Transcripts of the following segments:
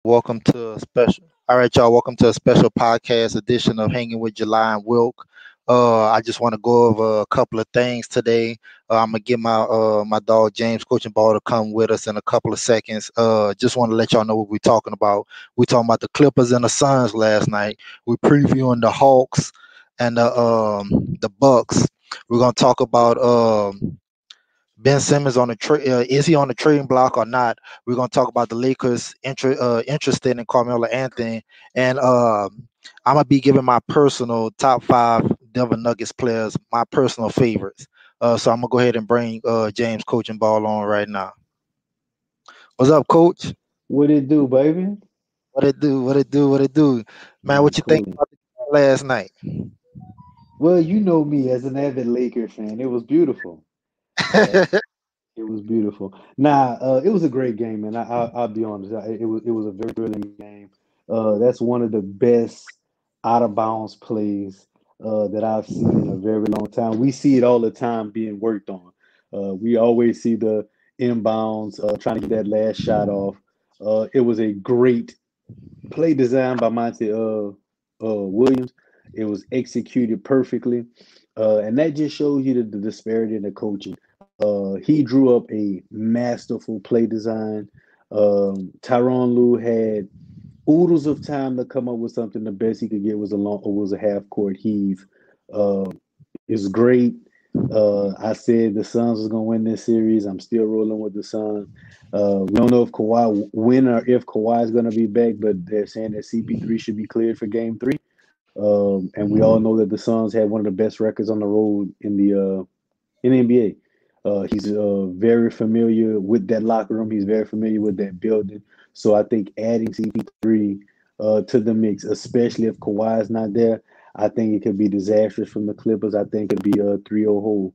Welcome to a special. All right, y'all. Welcome to a special podcast edition of Hanging with July and Wilk. I just want to go over a couple of things today. I'm gonna get my dog James Coaching Ball to come with us in a couple of seconds. Just want to let y'all know what we're talking about. We're talking about the Clippers and the Suns last night. We're previewing the Hawks and the Bucks. We're gonna talk about Ben Simmons on the is he on the trading block or not? We're gonna talk about the Lakers interested in Carmelo Anthony, and I'm gonna be giving my personal top five Denver Nuggets players, my personal favorites. So I'm gonna go ahead and bring James Coaching Ball on right now. What's up, Coach? What it do, baby? What it do? What it do? What it do? Man, what Man, you think cool. about the game last night? Well, you know me as an avid Laker fan. It was beautiful. Uh, it was beautiful. It was a great game, man. I'll be honest. It was a very thrilling game. That's one of the best out of bounds plays that I've seen in a very long time. We see it all the time being worked on. We always see the inbounds trying to get that last shot off. It was a great play design by Monty Williams. It was executed perfectly, and that just shows you the disparity in the coaching. He drew up a masterful play design. Tyronn Lue had oodles of time to come up with something. The best he could get was a half court heave. Uh, it's great. I said the Suns was gonna win this series. I'm still rolling with the Suns. We don't know if Kawhi when or if Kawhi is gonna be back, but they're saying that CP3 should be cleared for Game 3. And we all know that the Suns had one of the best records on the road in the NBA. He's very familiar with that locker room. He's very familiar with that building. So I think adding CP3 to the mix, especially if Kawhi is not there, I think it could be disastrous from the Clippers. I think it'd be a 3-0 hole.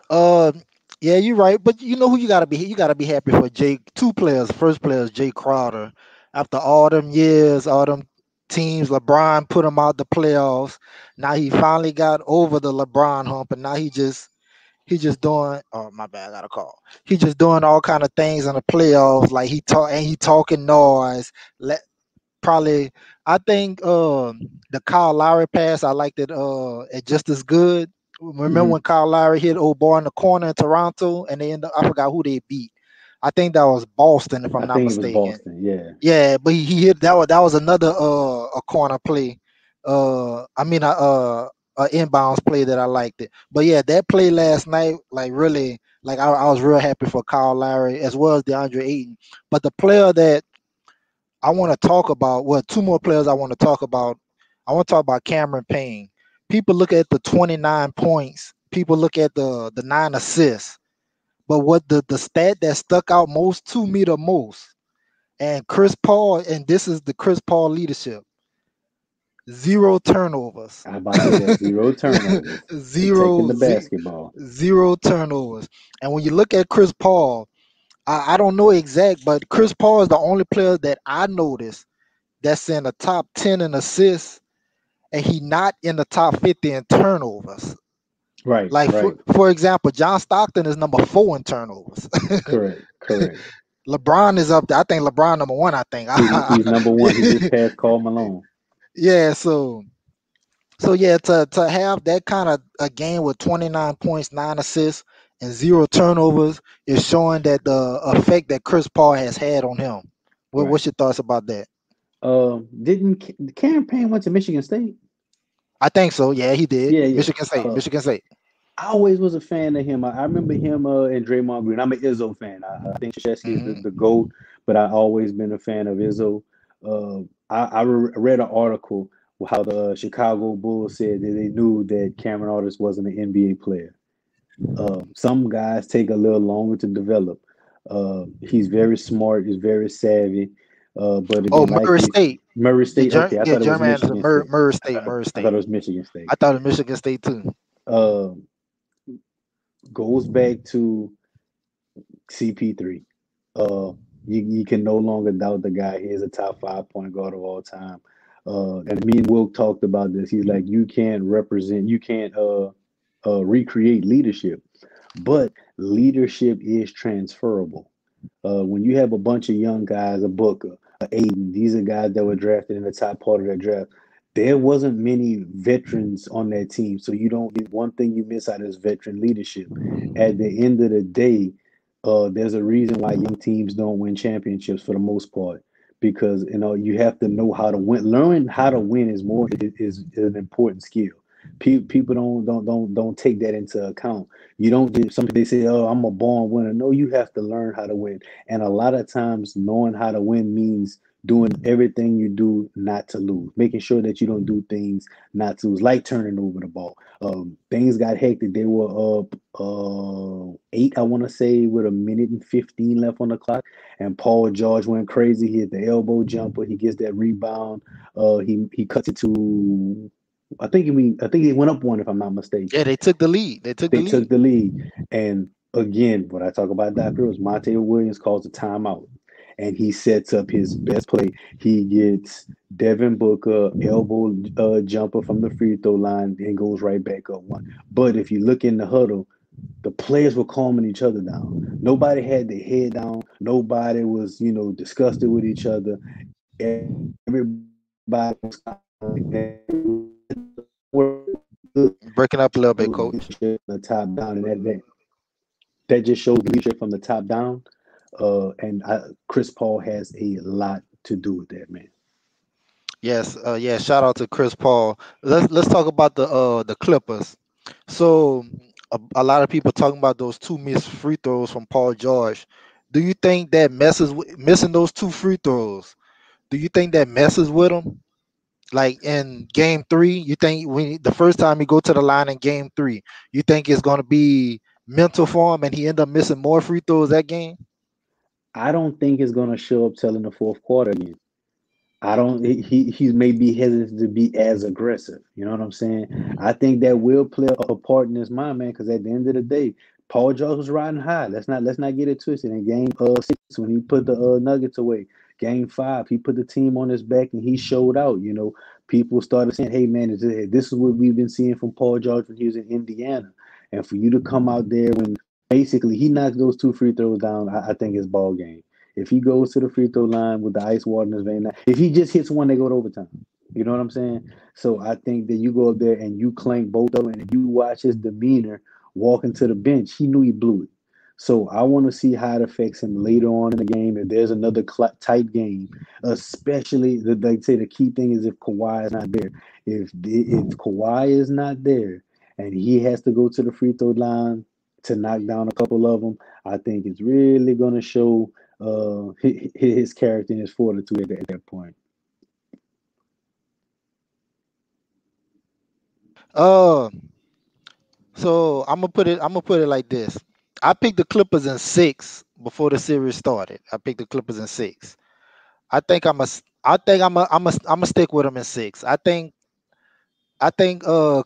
Uh, yeah, you're right. But you know who you gotta be? You gotta be happy for Jake. Two players. First player is Jay Crowder. After all them years, all them teams, LeBron put him out the playoffs. Now he finally got over the LeBron hump, and now he just doing. Oh my bad, I got a call. He just doing all kind of things in the playoffs. Like he talking noise. Let probably. I think the Kyle Lowry pass. I liked it just as good. Remember Hmm. when Kyle Lowry hit old boy in the corner in Toronto and they end up, I forgot who they beat. I think that was Boston if I I'm not think it was mistaken. Boston. Yeah. Yeah, but he hit that was another a corner play. I mean a inbounds play that I liked it. But yeah, that play last night, like really, like I was real happy for Kyle Lowry as well as DeAndre Ayton. But the player that I want to talk about, well, two more players I want to talk about. I want to talk about Cameron Payne. People look at the 29 points. People look at the 9 assists. But what the stat that stuck out most to me the most, and Chris Paul, and this is the Chris Paul leadership: zero turnovers. I about to say that zero turnovers, protecting zero, the ze- basketball. Zero turnovers. And when you look at Chris Paul, I don't know exact, but Chris Paul is the only player that I noticed that's in the top 10 in assists, and he not in the top 50 in turnovers. Right, Like right. for example, John Stockton is number 4 in turnovers. Correct, correct. LeBron is up there. I think LeBron number 1. I think. He's number one. He just passed Karl Malone. Yeah. So yeah, to have that kind of a game with 29 points, 9 assists, and zero turnovers is showing that the effect that Chris Paul has had on him. Right. What's your thoughts about that? Didn't Cameron Payne went to Michigan State? I think so. Yeah, he did. Yeah, yeah. Michigan State. Uh, Michigan State. I always was a fan of him. I remember him and Draymond Green. I'm an Izzo fan. I think Krzyzewski is Hmm. the GOAT, but I always been a fan of Izzo. I read an article how the Chicago Bulls said that they knew that Cameron Artis wasn't an NBA player. Some guys take a little longer to develop. He's very smart. He's very savvy. But Oh, again, like Murray you, State. Murray State. Okay, I Yeah, thought it was German Anderson, Michigan State. Murray I State, thought Murray I thought State. it was Michigan State. I thought it was Michigan State too. Uh, Goes back to CP3. Uh, you can no longer doubt the guy. He is a top 5 point guard of all time. And me and Will talked about this. He's like, you can't recreate leadership, but leadership is transferable. When you have a bunch of young guys, a Booker, Aiden. These are guys that were drafted in the top part of that draft. There wasn't many veterans on that team, so you don't get one thing you miss out is veteran leadership. At the end of the day, there's a reason why young teams don't win championships for the most part because you have to know how to win. Learning how to win is an important skill. People don't take that into account. You don't get some they say, "Oh, I'm a born winner." No, you have to learn how to win. And a lot of times, knowing how to win means doing everything you do not to lose, making sure that you don't do things not to lose, like turning over the ball. Things got hectic. They were up eight, I want to say, with a minute and 15 left on the clock, and Paul George went crazy. He hit the elbow jumper. He gets that rebound. He cuts it to. I think he went up one if I'm not Yeah, mistaken. they took the lead. They took the They lead. took the lead. And again, what I talk about Doc Rivers, Monte Williams calls a timeout. And he sets up his best play. He gets Devin Booker elbow jumper from the free throw line and goes right back up one. But if you look in the huddle, the players were calming each other down. Nobody had their head down. Nobody was, disgusted with each other. Everybody was Breaking up a little bit, coach. leadership from the top down, and that just shows leadership from the top down. Chris Paul has a lot to do with that, man. Yes, yeah. Shout out to Chris Paul. Let's talk about the Clippers. So a lot of people talking about those two missed free throws from Paul George. Do you think that messes with missing those two free throws? Do you think that messes with him? Like in game three, you think when the first time he go to the line in game three, you think it's gonna be mental for him and he end up missing more free throws that game? I don't think it's gonna show up till in the fourth quarter again. I don't. He may be hesitant to be as aggressive. You know what I'm saying? I think that will play a part in his mind, man. Because at the end of the day, Paul George was riding high. Let's not get it twisted. In game six, when he put the Nuggets away, game five, he put the team on his back and he showed out. People started saying, "Hey, man, this is what we've been seeing from Paul George when he was in Indiana." And for you to come out there when basically he knocks those two free throws down, I think it's ball game. If he goes to the free throw line with the ice water in his vein, if he just hits one, they go to overtime. You know what I'm saying? So I think that you go up there and you clank both of them, and you watch his demeanor walking to the bench. He knew he blew it. So I want to see how it affects him later on in the game. If there's another tight game, especially like say the key thing is if Kawhi is not there. If Kawhi is not there and he has to go to the free throw line to knock down a couple of them, I think it's really going to show his character and his fortitude at that point. Uh, so I'm gonna put it like this. I picked the Clippers in six before the series started. I picked the Clippers in six. I think I'm a stick with them in six. I think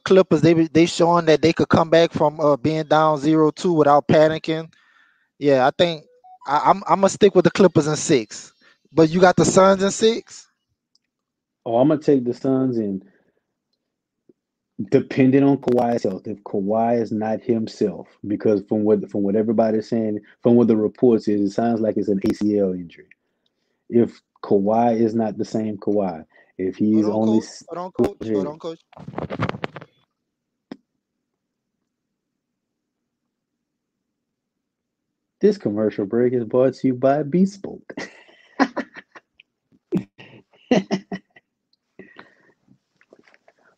Clippers they showing that they could come back from being down 0-2 without panicking. Yeah, I think I'm gonna stick with the Clippers in six. But you got the Suns in six? Oh, I'm gonna take the Suns and depending on Kawhi's health, if Kawhi is not himself, because from what everybody's saying, from what the reports is, it sounds like it's an ACL injury. If Kawhi is not the same Kawhi, if Hold he's on, only coach. Hold on, coach. Hold on, coach. this commercial break is brought to you by Bespoke.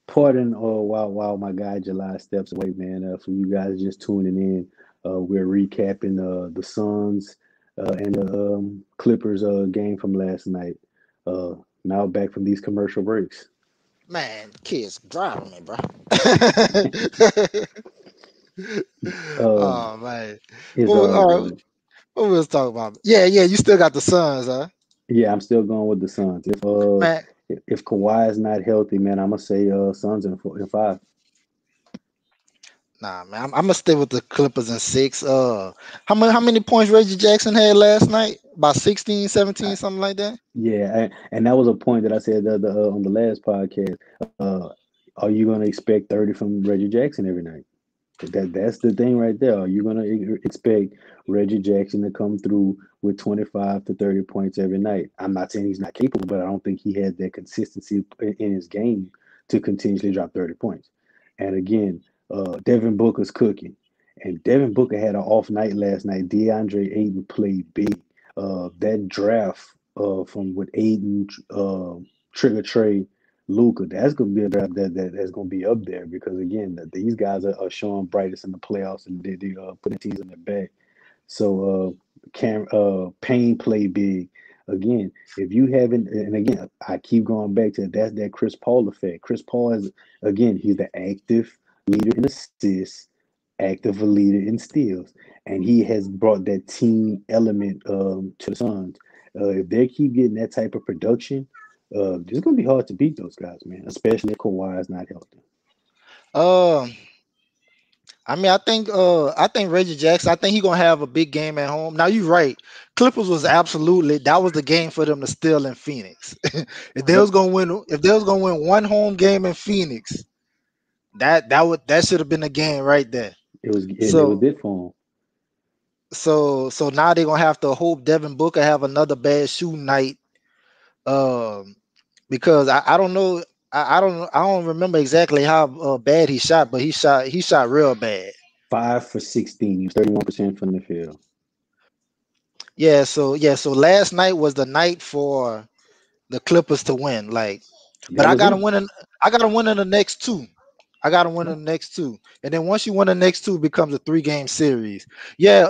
Pardon, while my guy July steps away, man. For you guys just tuning in, we're recapping the Suns and the Clippers game from last night. Uh, Now back from these commercial breaks. Man, kids driving me, bro. Um, Oh man. it's all All right, good. what we was talking about? Yeah, yeah, you still got the Suns, huh? Yeah, I'm still going with the Suns. Man, If Kawhi is not healthy, man, I'm gonna say Suns in five. nah, man. I'm gonna stay with the Clippers in six. How many points Reggie Jackson had last night? About 16, I, 17, something like that. yeah, and that was a point that I said on the last podcast. Uh, are you gonna expect 30 from Reggie Jackson every night? That's the thing right there. Are you gonna expect Reggie Jackson to come through with 25 to 30 points every night? I'm not saying he's not capable, but I don't think he has that consistency in his game to continuously drop 30 points. And again, Devin Booker's cooking, and Devin Booker had an off night last night. DeAndre Ayton played big. That draft from with Ayton, Trigger Trey, Luca, that's gonna be a draft that's gonna be up there because again, these guys are showing brightest in the playoffs and they putting teams in their back. So Payne played big. Again, if you haven't, and again, I keep going back to that's that Chris Paul effect. Chris Paul is again, he's the active leader in assists, active leader in steals, and he has brought that team element to the Suns. If they keep getting that type of production, it's gonna be hard to beat those guys, man. Especially if Kawhi is not healthy. Um, I mean, I think Reggie Jackson. I think he gonna have a big game at home. Now you're right. Clippers was absolutely that was the game for them to steal in Phoenix. Yep, If they was gonna win one home game in Phoenix, that should have been the game right there. it was So it for so now they're gonna have to hope Devin Booker have another bad shooting night. Um, because I don't know. I don't remember exactly how bad he shot, but he shot real bad. 5 for 16. He was 31% from the field. So last night was the night for the Clippers to win. Like, but That was it. I gotta win in the next two. I gotta win in the next two. And then once you win the next two, it becomes a 3 game series. Yeah,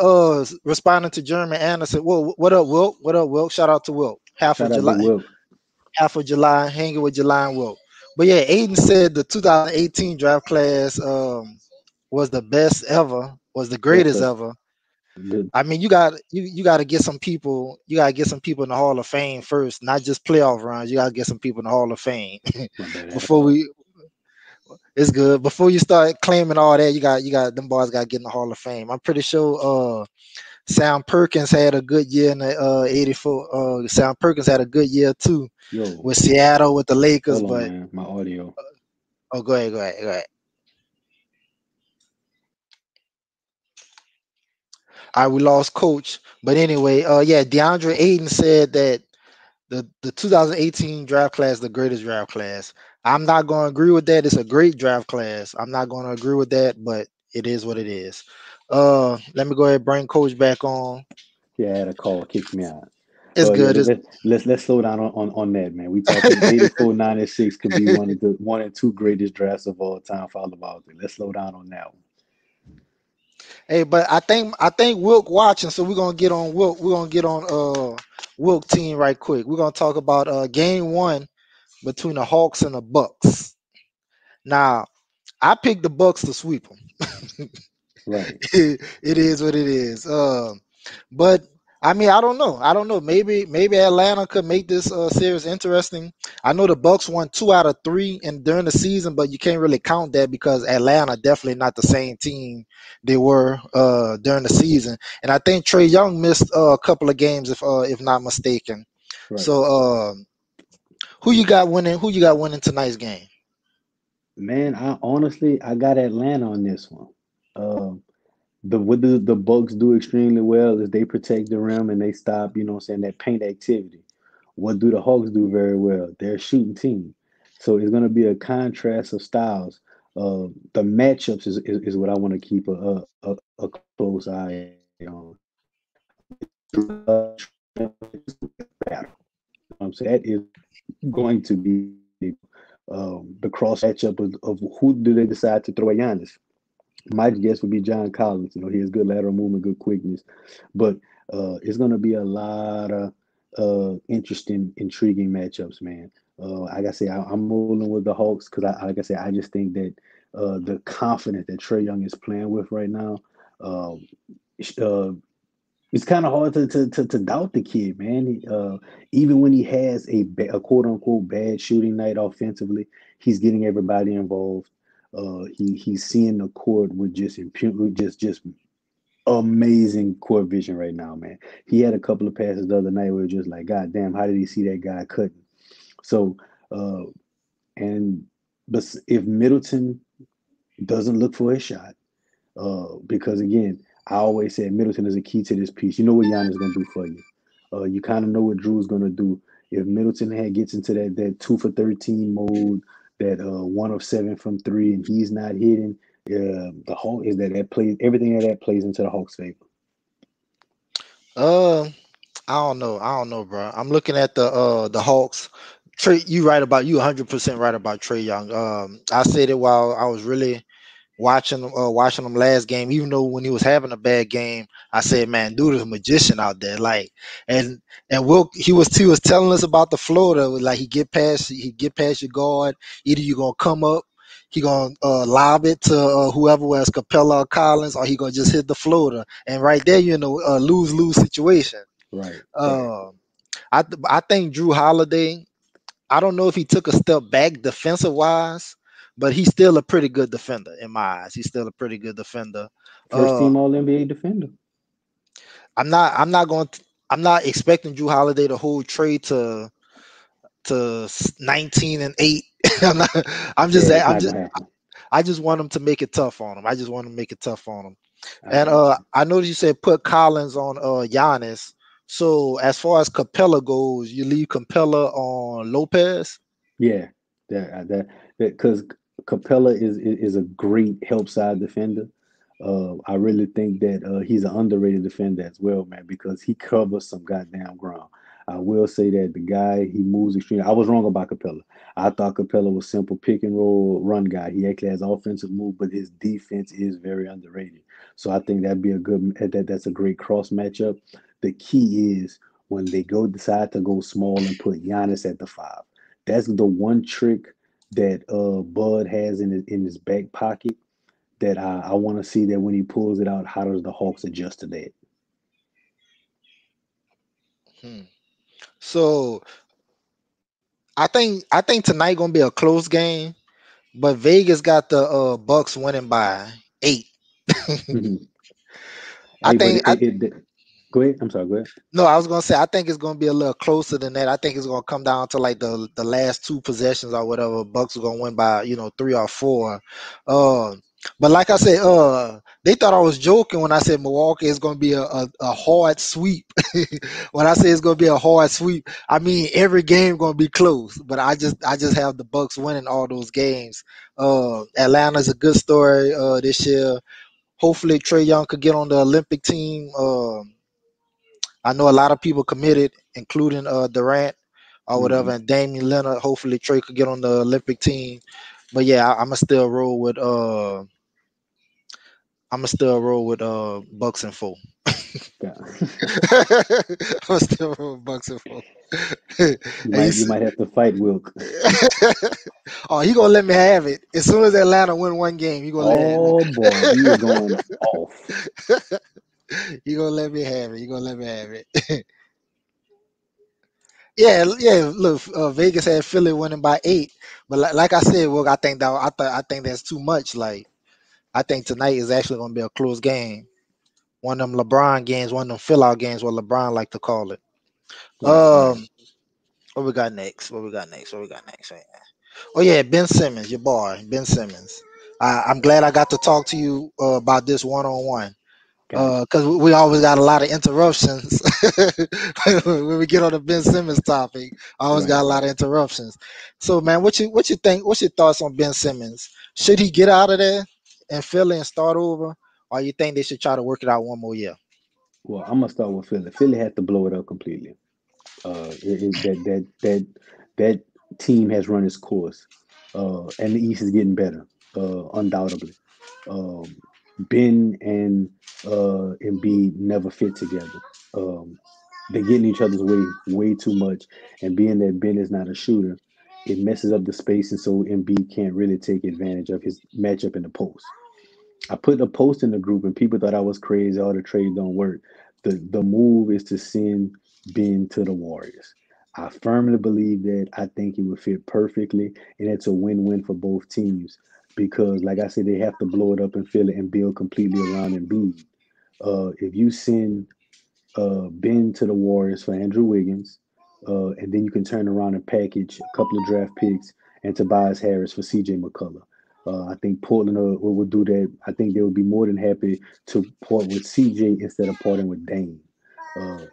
responding to Jeremy Anderson. Well, what up, Wilt? What up, Wilt? Shout out to Wilt. Shout out to Will. Half of July, hanging with July and Wilt. But yeah, Aiden said the 2018 draft class was the best ever, was the Yes, greatest sir. ever. The, I mean, you got to get some people. You got to get some people in the Hall of Fame first, not just playoff runs. You got to get some people in the Hall of Fame my bad. before we. It's good before you start claiming all that. You got them boys got to get in the Hall of Fame. I'm pretty sure. Sam Perkins had a good year in the '84. Sam Perkins had a good year too Yo, with Seattle with the Lakers. hold on, But man. My audio. oh, go ahead. All right, we lost coach. But anyway, yeah, DeAndre Ayton said that the 2018 draft class the greatest draft class. I'm not going to agree with that. It's a great draft class. I'm not going to agree with that, but it is what it is. Let me go ahead and bring coach back on. Yeah, I had a call, kicked me out. It's But yeah, good. It's let's slow down on that, man. We talking 84, 96 could be one of the one and two greatest drafts of all time for Alabama. Let's slow down on that one. Hey, but I think Wilk watching, so we're gonna get on Wilk. We're gonna get on Wilk team right quick. We're gonna talk about game one between the Hawks and the Bucks. Now, I picked the Bucks to sweep them. Right. It is what it is. But I mean, I don't know. I don't know. Maybe Atlanta could make this series interesting. I know the Bucks won 2 out of 3 and during the season, but you can't really count that because Atlanta definitely not the same team they were during the season. And I think Trey Young missed a couple of games if not mistaken. Right. So who you got winning? Who you got winning tonight's game? Man, I got Atlanta on this one. Um, what the Bucks do extremely well is they protect the rim and they stop, what I'm saying, that paint activity. What do the Hawks do very well? They're a shooting team. So it's going to be a contrast of styles. The matchups is what I want to keep a close eye on. Battle. I'm saying that is going to be the cross matchup of who do they decide to throw at Giannis. My guess would be John Collins. He has good lateral movement, good quickness, but it's going to be a lot of interesting, intriguing matchups, man. Like I say, I'm rolling with the Hawks because, like I said, I just think that the confidence that Trey Young is playing with right now, uh, uh, it's kind of hard to doubt the kid, man. Even when he has a quote unquote bad shooting night offensively, he's getting everybody involved. He's seeing the court with just amazing court vision right now, man. He had a couple of passes the other night where it was just like, God damn, how did he see that guy cutting? So, uh, and but if Middleton doesn't look for his shot, Because again, I always said Middleton is a key to this piece. You know what Giannis is gonna do for you. You kind of know what Drew's gonna do. If Middleton gets into that 2 for 13 mode, that 1 of 7 from three, and he's not hitting, the Hawk is that plays everything that plays into the Hawks' favor. Uh, I don't know, bro. I'm looking at the Hawks. Trey, you 100% right about Trey Young. I said it while I was really watching him last game. Even though when he was having a bad game, I said, man, dude is a magician out there. Like, and Will he was telling us about the floater. Like he get past your guard. Either you gonna come up, he gonna lob it to whoever was Capella or Collins, or he gonna just hit the floater. And right there, lose situation. Right, right. Uh, I think Drew Holiday. I don't know if he took a step back defensive wise, but he's still a pretty good defender in my eyes. He's still a pretty good defender. First Uh, team All NBA defender. I'm not expecting Drew Holiday to hold Trey to 19-8. I'm not, Yeah, it's I'm not just gonna happen. I just want him to make it tough on him. I just want him to make it tough on him. I And got you. I noticed you said put Collins on Giannis. So as far as Capella goes, you leave Capella on Lopez. Yeah, that because Capella is a great help side defender. I really think that he's an underrated defender as well, man, because he covers some goddamn ground. I will say that the guy he moves extremely. I was wrong about Capella. I thought Capella was simple pick and roll run guy. He actually has offensive move, but his defense is very underrated. So I think that'd be a good that's a great cross matchup. The key is when they go decide to go small and put Giannis at the five. That's the one trick that Bud has in his back pocket that I want to see that when he pulls it out, how does the Hawks adjust to that? Hmm. So I think tonight gonna be a close game, but Vegas got the Bucks winning by 8. Mhm. I Hey, but think I go ahead. I'm sorry. Go ahead. no, I was gonna say I think it's gonna be a little closer than that. I think it's gonna come down to like the last two possessions or whatever. Bucks are gonna win by 3 or 4. Uh, but like I said, they thought I was joking when I said Milwaukee is gonna be a hard sweep. When I say it's gonna be a hard sweep, I mean every game gonna be close. But I just have the Bucks winning all those games. Atlanta's a good story this year. Hopefully Trey Young could get on the Olympic team. I know a lot of people committed, including Durant or whatever, Hmm. and Damian Leonard. Hopefully, Trey could get on the Olympic team. But yeah, I'm gonna still roll with Bucks and four. Yeah. I'm still roll with Bucks and four. And you You see, might have to fight Wilk. oh, he gonna let me have it as soon as Atlanta win one game. He gonna Oh boy, he is going off. he gonna let me have it. He gonna let me have it. Yeah, yeah. Look, Vegas had Philly winning by 8, but like I said, well, I think that's too much. Like I think tonight is actually going to be a close game. One of them LeBron games, one of them fill out games, what LeBron like to call it. Right, right. Um, what we got next? What we got next? What we got next? Oh yeah, Ben Simmons, your boy, Ben Simmons. I'm glad I got to talk to you about this one on one. Gotcha. Because we always got a lot of interruptions when we get on the Ben Simmons topic. I always got Right, a lot right. of interruptions. So, man, what you think? What's your thoughts on Ben Simmons? Should he get out of there and Philly and start over, or you think they should try to work it out one more year? Well, I'm gonna start with Philly. Philly had to blow it up completely. That that team has run its course, and the East is getting better, undoubtedly. Um, Ben and Embiid never fit together. Um, they get in each other's way too much, and being that Ben is not a shooter, it messes up the space, and so Embiid can't really take advantage of his matchup in the post. I put a post in the group and people thought I was crazy. All the trades don't work. The move is to send Ben to the Warriors. I firmly believe that. I think he would fit perfectly, and it's a win-win for both teams because, like I said, they have to blow it up and fill it and build completely around Embiid. If you send Ben to the Warriors for Andrew Wiggins, and then you can turn around and package a couple of draft picks and Tobias Harris for CJ McCullough. I think Portland will do that. I think they would be more than happy to part with CJ instead of parting with Dame.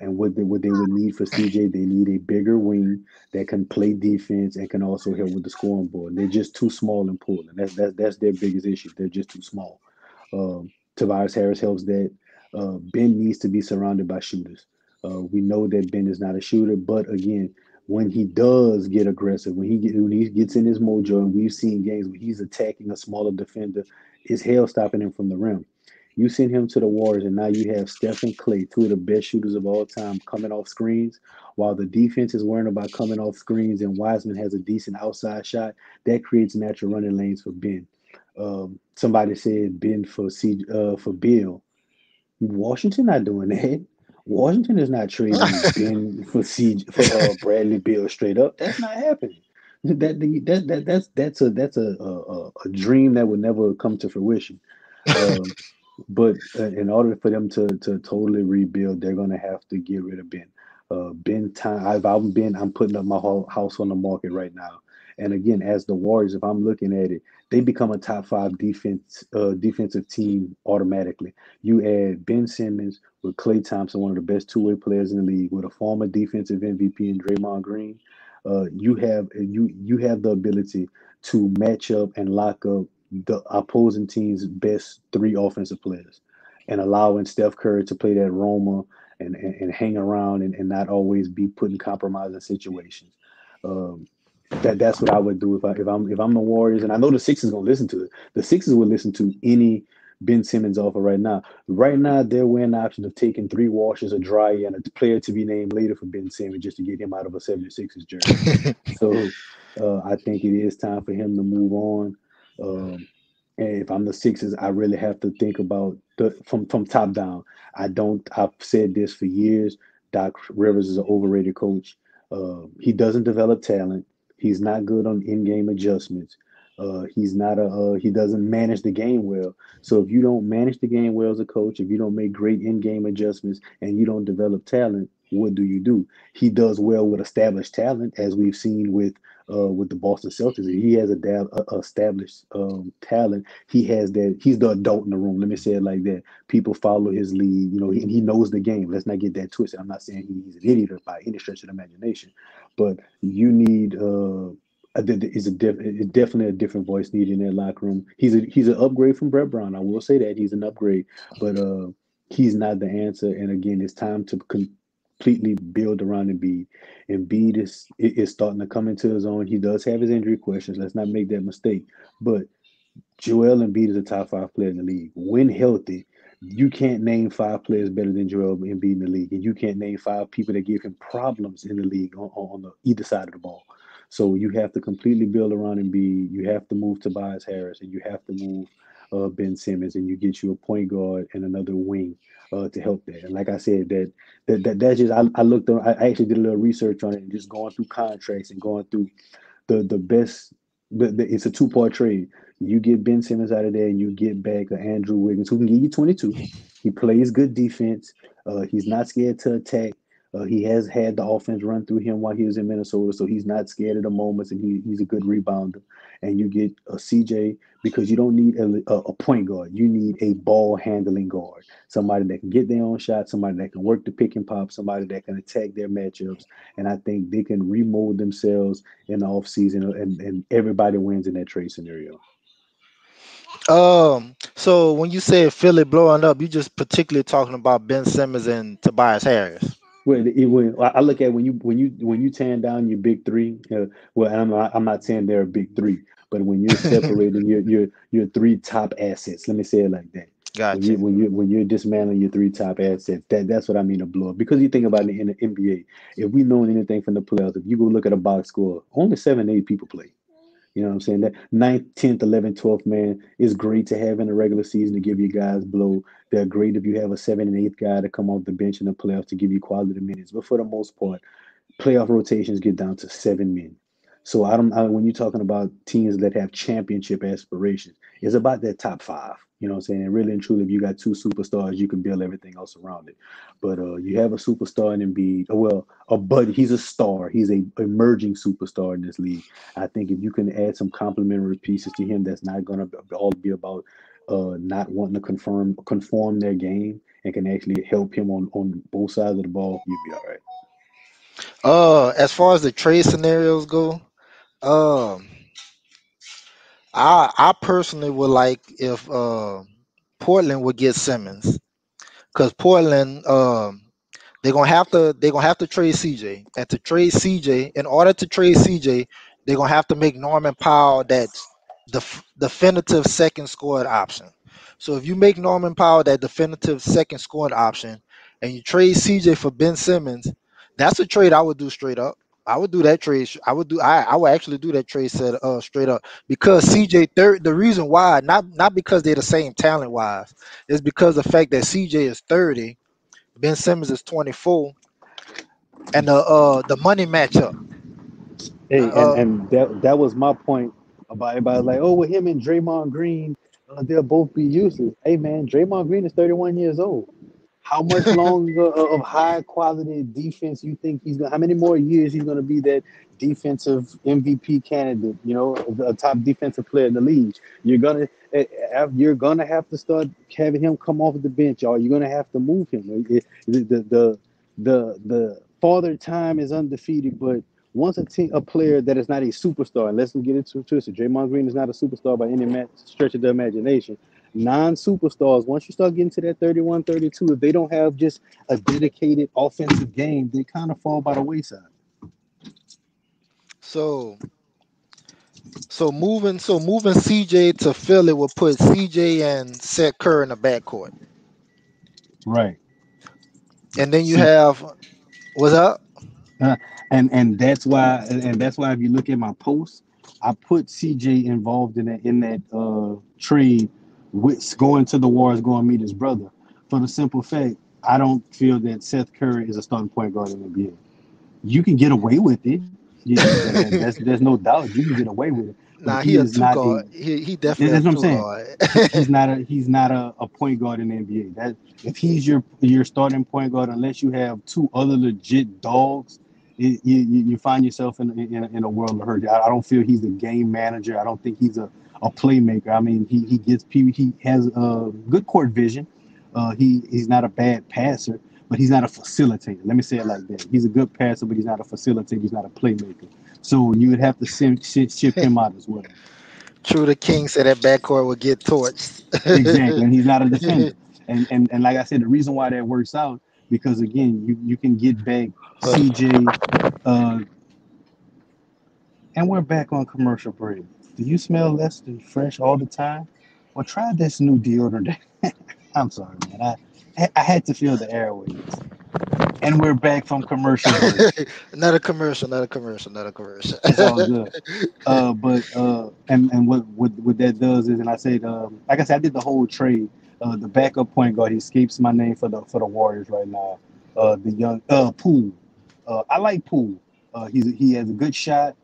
And what they would need for CJ, they need a bigger wing that can play defense and can also help with the scoring board. They're just too small in Portland. That's their biggest issue. They're just too small. Tobias Harris helps that. Ben needs to be surrounded by shooters. We know that Ben is not a shooter, but again, when he does get aggressive, when he gets in his mojo, and we've seen games where he's attacking a smaller defender, is hell stopping him from the rim. You send him to the Warriors, and now you have Steph and Clay, two of the best shooters of all time, coming off screens. While the defense is worrying about coming off screens, and Wiseman has a decent outside shot, that creates natural running lanes for Ben. Somebody said Ben for Bill. Washington not doing that. Washington is not trading Ben for Bradley Bill straight up. That's not happening. That's a dream that would never come to fruition. Um, but in order for them to totally rebuild, they're gonna have to get rid of Ben. Ben time. I'm Ben. I'm putting up my whole house on the market right now. And again, as the Warriors, if I'm looking at it, they become a top five defensive team automatically. You add Ben Simmons with Klay Thompson, one of the best two-way players in the league, with a former defensive MVP in Draymond Green. You have the ability to match up and lock up the opposing team's best three offensive players, and allowing Steph Curry to play that Roma and hang around and not always be put in compromising situations. Um, that's what I would do if I'm the Warriors, and I know the Sixers gonna listen to it. The Sixers would listen to any Ben Simmons offer right now. Right now, they're weighing the option of taking three washes of dry and a player to be named later for Ben Simmons just to get him out of a 76ers jersey. So I think it is time for him to move on. Um, and if I'm the Sixers, I really have to think about from top down. I've said this for years. Doc Rivers is an overrated coach. He doesn't develop talent. He's not good on in-game adjustments. He doesn't manage the game well. So if you don't manage the game well as a coach, if you don't make great in-game adjustments and you don't develop talent, what do you do? He does well with established talent, as we've seen with the Boston Celtics. He has established talent. He has that. He's the adult in the room. Let me say it like that. People follow his lead. And he knows the game. Let's not get that twisted. I'm not saying he's an idiot by any stretch of the imagination, but you need. It's definitely a different voice needed in that locker room. He's an upgrade from Brett Brown. I will say that he's an upgrade, but he's not the answer. And again, it's time to completely build around Embiid. Embiid is starting to come into his own. He does have his injury questions. Let's not make that mistake. But Joel Embiid is a top five player in the league. When healthy, you can't name five players better than Joel Embiid in the league, and you can't name five people that give him problems in the league on the either side of the ball. So you have to completely build around Embiid. You have to move Tobias Harris, and you have to move Ben Simmons, and you get you a point guard and another wing to help that. And like I said, that's just I looked on. I actually did a little research on it and just going through contracts and going through the best. It's a two-part trade. You get Ben Simmons out of there, and you get back Andrew Wiggins, who can give you 22. He plays good defense. He's not scared to attack. He has had the offense run through him while he was in Minnesota, so he's not scared of the moments, and he's a good rebounder. And you get a CJ because you don't need a point guard. You need a ball handling guard, somebody that can get their own shot, somebody that can work the pick and pop, somebody that can attack their matchups. And I think they can remold themselves in the offseason, and everybody wins in that trade scenario. So when you said Philly blowing up, you just particularly talking about Ben Simmons and Tobias Harris. When I look at when you tan down your big three, well, and I'm not saying they're a big three, but when you're separating your three top assets, let me say it like that. When you Gotcha. when you when you're dismantling your three top assets, that's what I mean a blow up. Because you think about it in the NBA, if we know anything from the playoffs, if you go look at a box score, only 7, 8 people play. You know what I'm saying? That ninth, 10th, 11th, 12th man is great to have in the regular season to give you guys blow. They're great if you have a 7 and 8th guy to come off the bench in the playoffs to give you quality minutes. But for the most part, playoff rotations get down to 7 men. So when you're talking about teams that have championship aspirations, it's about that top five. You know what I'm saying? And really and truly, if you got two superstars, you can build everything else around it. But you have a superstar in Embiid. Well, but he's a star. He's a emerging superstar in this league. I think if you can add some complementary pieces to him, that's not going to all be about not wanting to conform their game, and can actually help him on both sides of the ball, you'd be all right. As far as the trade scenarios go, um, I personally would like if Portland would get Simmons, because Portland they're gonna have to trade CJ, and to trade CJ, in order to trade CJ, they're gonna have to make Norman Powell that definitive second scored option. So if you make Norman Powell that definitive second scored option, and you trade CJ for Ben Simmons, that's a trade I would do straight up. I would do that trade. I would actually do that trade set straight up, because CJ third. The reason why, not because they're the same talent wise, is because the fact that CJ is 30, Ben Simmons is 24, and the money match up. Hey, and Uh, that was my point about everybody like, oh, with him and Draymond Green, they'll both be useless. Hey, man, Draymond Green is 31 years old. How much longer of high quality defense you think he's gonna? How many more years he's gonna be that defensive MVP candidate? You know, a top defensive player in the league. You're gonna have to start having him come off the bench, y'all. You're gonna have to move him. The father time is undefeated, but once a player that is not a superstar, and let's get into it twisted, Draymond Green is not a superstar by any stretch of the imagination. Non-superstars, once you start getting to that 31, 32, if they don't have just a dedicated offensive game, they kind of fall by the wayside. so moving CJ to Philly will put CJ and Seth Curry in the backcourt, Right. and then you See, have what's up? uh, and that's why if you look at my post, I put CJ involved in that trade with going to the Warriors, going to meet his brother, for the simple fact I don't feel that Seth Curry is a starting point guard in the NBA. You can get away with it. There's no doubt you can get away with it, but Nah, he he a is two not a. guard. He definitely a That's what I'm two saying. guard. He's not a point guard in the NBA. That if he's your starting point guard, unless you have two other legit dogs, you find yourself in a world of hurt. I don't feel he's a game manager. I don't think he's a playmaker. I mean, he has good court vision. He's not a bad passer, but he's not a facilitator. Let me say it like that. He's a good passer, but he's not a facilitator. He's not a playmaker. So you would have to ship him out as well. True, the King said that backcourt would get torched. Exactly, and he's not a defender. And like I said, the reason why that works out, because again, you can get back CJ, uh, and we're back on commercial break. Do you smell less than fresh all the time? Well, try this new deodorant. I'm sorry, man. I had to feel the airwaves. And we're back from commercial break. Not a commercial, not a commercial, not a commercial. It's all good. But and what that does is, and I said, like I said, I did the whole trade. The backup point guard, he escapes my name for the Warriors right now. The young Poole. I like Poole. He has a good shot.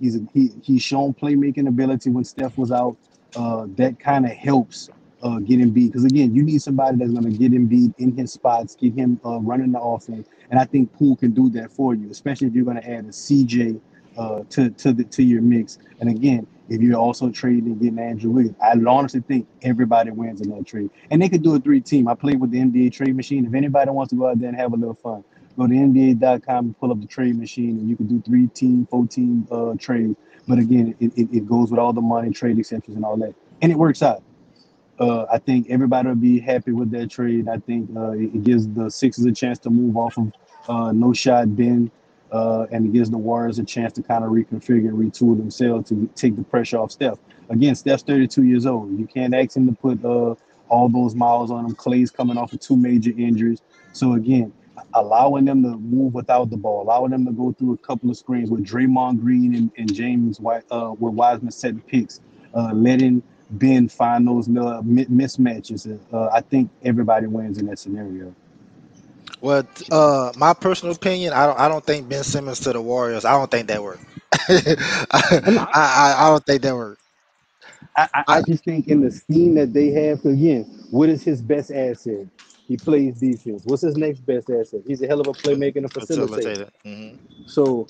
He's shown playmaking ability when Steph was out. That kind of helps get Embiid, because again, you need somebody that's going to get Embiid in his spots, get him running the offense, and I think Poole can do that for you, especially if you're going to add a CJ to your mix. And again, if you're also trading and getting Andrew Wiggins, I honestly think everybody wins in that trade. And they could do a 3-team. I played with the NBA trade machine. If anybody wants to go out there and have a little fun, go to NBA.com and pull up the trade machine, and you can do 3-team, 4-team trades. But again, it goes with all the money, trade exceptions, and all that. And it works out. I think everybody will be happy with that trade. I think it gives the Sixers a chance to move off of no shot Ben, and it gives the Warriors a chance to kind of reconfigure and retool themselves to take the pressure off Steph. Again, Steph's 32 years old. You can't ask him to put all those miles on him. Clay's coming off of 2 major injuries. So again, allowing them to move without the ball, allowing them to go through a couple of screens with Draymond Green and James White, with Wiseman setting picks, letting Ben find those little mismatches. I think everybody wins in that scenario. Well, my personal opinion, I don't think Ben Simmons to the Warriors. I don't think that worked. I, And I don't think that worked. I just think in the scheme that they have, again, what is his best asset? He plays defense. What's his next best asset? He's a hell of a playmaker and a facilitator. Facilitator. So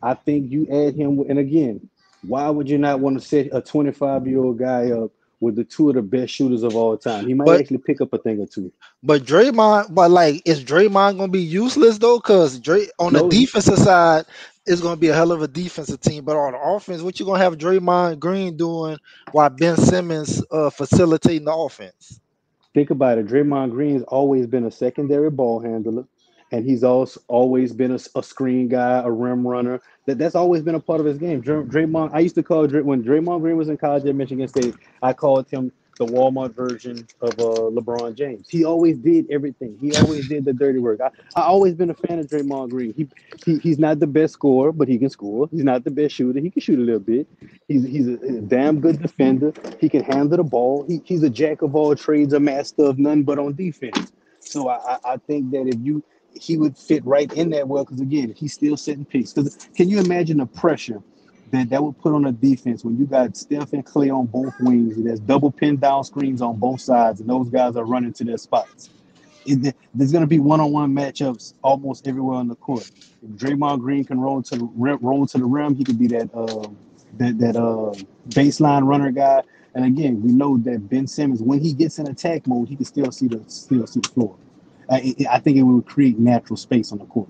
I think you add him, and again, why would you not want to set a 25-year-old guy up with the two of the best shooters of all time? He might But actually pick up a thing or two. but Draymond, but like, is Draymond gonna be useless though? Because Dray on the No, defensive side, it's gonna be a hell of a defensive team. But on the offense, what you gonna have Draymond Green doing while Ben Simmons facilitating the offense? think about it. Draymond Green's always been a secondary ball handler, and he's also always been a screen guy, a rim runner. That's always been a part of his game. Draymond, I used to call when Draymond Green was in college at Michigan State, I called him the Walmart version of LeBron James. He always did everything. He always did the dirty work. I always been a fan of Draymond Green. He's not the best scorer, but he can score. He's not the best shooter. He can shoot a little bit. He's a damn good defender. He can handle the ball. He's a jack of all trades, a master of none but on defense. So I think that he would fit right in that well because again he's still setting picks. Because can you imagine the pressure that would put on a defense when you got Steph and Clay on both wings and there's double pin down screens on both sides and those guys are running to their spots. There's going to be one-on-one matchups almost everywhere on the court. If Draymond Green can roll to the rim, he could be that baseline runner guy. And again, we know that Ben Simmons, when he gets in attack mode, he can still see the floor. I think it would create natural space on the court.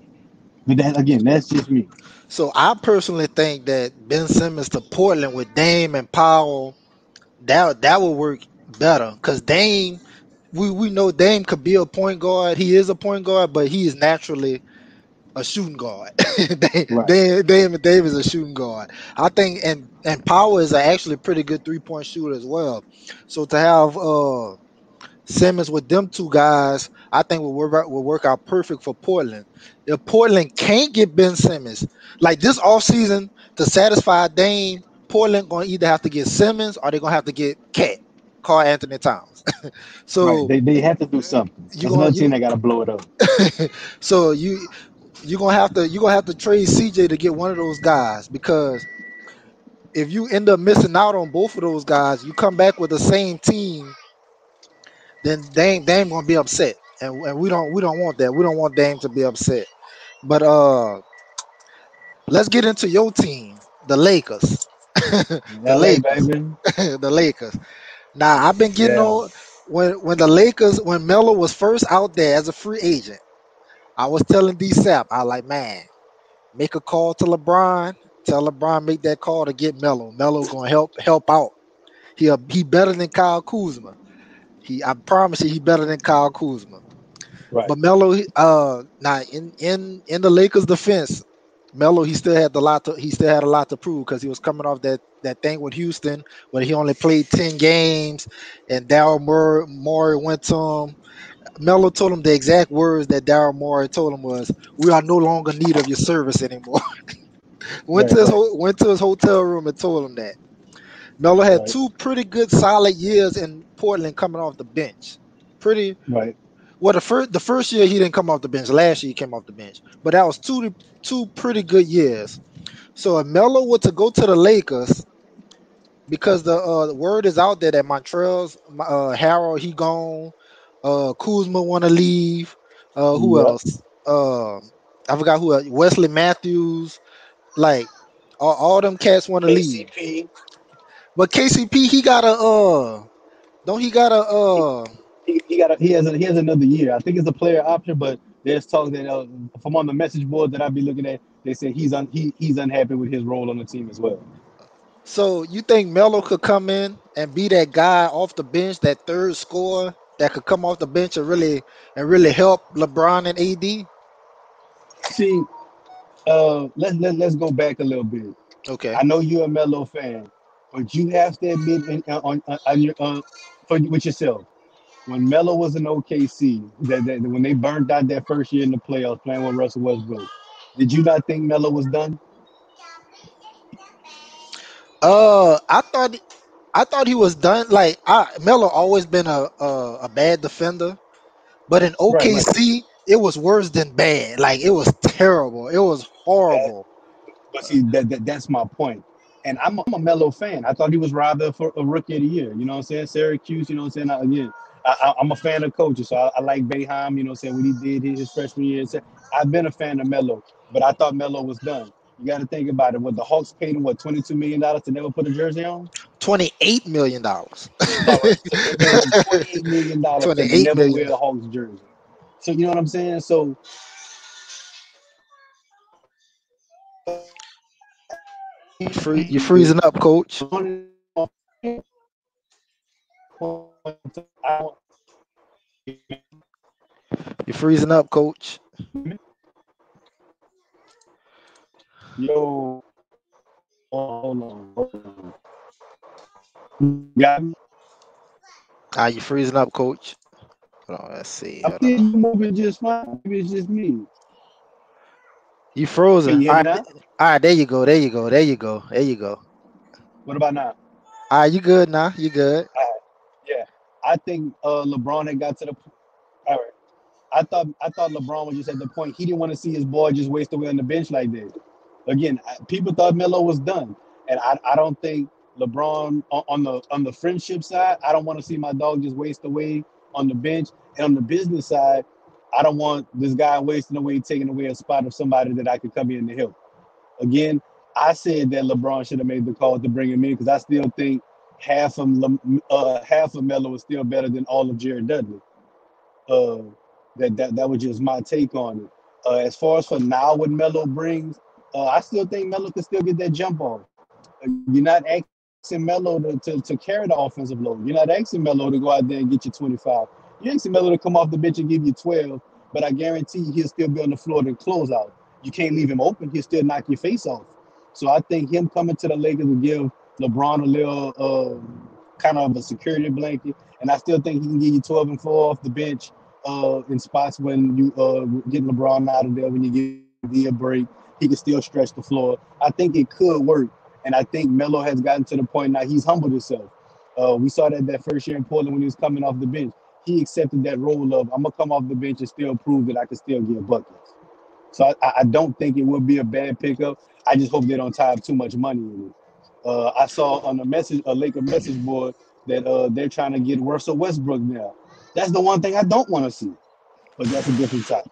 But that's just me. So I personally think that Ben Simmons to Portland with Dame and Powell, that would work better. Because Dame, we know Dame could be a point guard. He is a point guard, but he is naturally a shooting guard. Right. Dame is a shooting guard. I think, and Powell is actually a pretty good 3-point shooter as well. So to have Simmons with them two guys, I think will work out perfect for Portland. If Portland can't get Ben Simmons, like this offseason to satisfy Dame, Portland gonna either have to get Simmons or they're gonna have to get Karl Anthony Towns. So right. They have to do something. There's another team that gotta blow it up. So you're gonna have to trade CJ to get one of those guys, because if you end up missing out on both of those guys, you come back with the same team, then Dame gonna be upset, and we don't want that. We don't want Dame to be upset. But let's get into your team, the Lakers. the LA, Lakers, baby. the Lakers. Now I've been getting Yeah. on when Melo was first out there as a free agent. I was telling D Sap, I like, man, make a call to LeBron. Tell LeBron make that call to get Melo. Melo gonna help out. He better than Kyle Kuzma. I promise you, he better than Kyle Kuzma. Right. But Melo, now in the Lakers' defense, Melo he still had a lot to prove, because he was coming off that thing with Houston where he only played 10 games, and Daryl Morey went to him. Melo told him the exact words that Daryl Morey told him was, "We are no longer in need of your service anymore." went to Right. went to his hotel room and told him that. Melo had Right. two pretty good solid years in Portland coming off the bench. Pretty Right. well, the first year he didn't come off the bench. Last year he came off the bench, but that was two pretty good years. So if Melo were to go to the Lakers, because the word is out there that Montrezl Harrell he gone, Kuzma want to leave. Who Yep. else? I forgot who else. Wesley Matthews. Like all them cats want to leave. KCP. But KCP he got a don't he got a He has another year. I think it's a player option, but there's talk that from on the message board that I'll be looking at, they say he's unhappy with his role on the team as well. So you think Melo could come in and be that guy off the bench, that third scorer that could come off the bench and really help LeBron and AD? See, let's go back a little bit. Okay. I know you're a Melo fan, but you have to admit on your with yourself when Melo was in OKC, that when they burned out that first year in the playoffs playing with Russell Westbrook, did you not think Melo was done? I thought he was done. Like Melo always been a bad defender, but in Right, right. OKC it was worse than bad. Like it was terrible. It was That, horrible. but see, that's my point. And I'm a Melo fan. I thought he was rather for a rookie of the year. You know what I'm saying? Syracuse, you know what I'm saying? Again, I'm a fan of coaches, so I like Boeheim, you know what I'm saying, what he did his freshman year. So I've been a fan of Melo, but I thought Melo was done. You got to think about it. What the Hawks paid him, what, $22 million to never put a jersey on? $28 million. All right, so they paid him $28 million to 28 never million. wear a Hawks jersey. So you know what I'm saying? So You freezing up, coach. You freezing up, coach. Yo, hold on. Got me? You freezing up, coach. Hold on, let's see. I Hold feel on. you moving just fine. Maybe it's just me. You Can frozen. you hear me now? All right, there you go. There you go. There you go. There you go. What about now? All right, you good now? You good? Yeah, I think LeBron had got to the. All right, I thought LeBron was just at the point he didn't want to see his boy just waste away on the bench like this. Again, people thought Melo was done, and I don't think LeBron on the friendship side. I don't want to see my dog just waste away on the bench, and on the business side, I don't want this guy wasting away, taking away a spot of somebody that I could come in to help. Again, I said that LeBron should have made the call to bring him in because I still think half of Melo is still better than all of Jared Dudley. Uh, that was just my take on it. As far as for now, what Melo brings, I still think Melo can still get that jump off. You're not asking Melo to carry the offensive load. You're not asking Melo to go out there and get you 25. You're asking Melo to come off the bench and give you 12, but I guarantee he'll still be on the floor to close out. You can't leave him open. He'll still knock your face off. So I think him coming to the Lakers will give LeBron a little kind of a security blanket. And I still think he can give you 12 and 4 off the bench in spots when you get LeBron out of there, when you give D a break. He can still stretch the floor. I think it could work. And I think Melo has gotten to the point now he's humbled himself. We saw that first year in Portland when he was coming off the bench. He accepted that role of I'm gonna come off the bench and still prove that I can still get buckets. So I don't think it would be a bad pickup. I just hope they don't tie up too much money in it. I saw on a Laker message board that they're trying to get Russell Westbrook now. That's the one thing I don't want to see, but that's a different topic.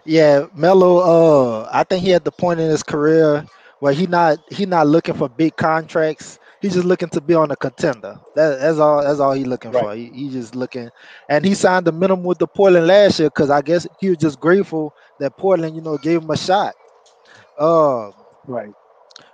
Yeah, Melo. I think he at the point in his career where he not looking for big contracts. He's just looking to be on a contender. That's all. That's all he's looking Right, for. He just looking, and he signed the minimum with the Portland last year because I guess he was just grateful that Portland, gave him a shot. Uh, right.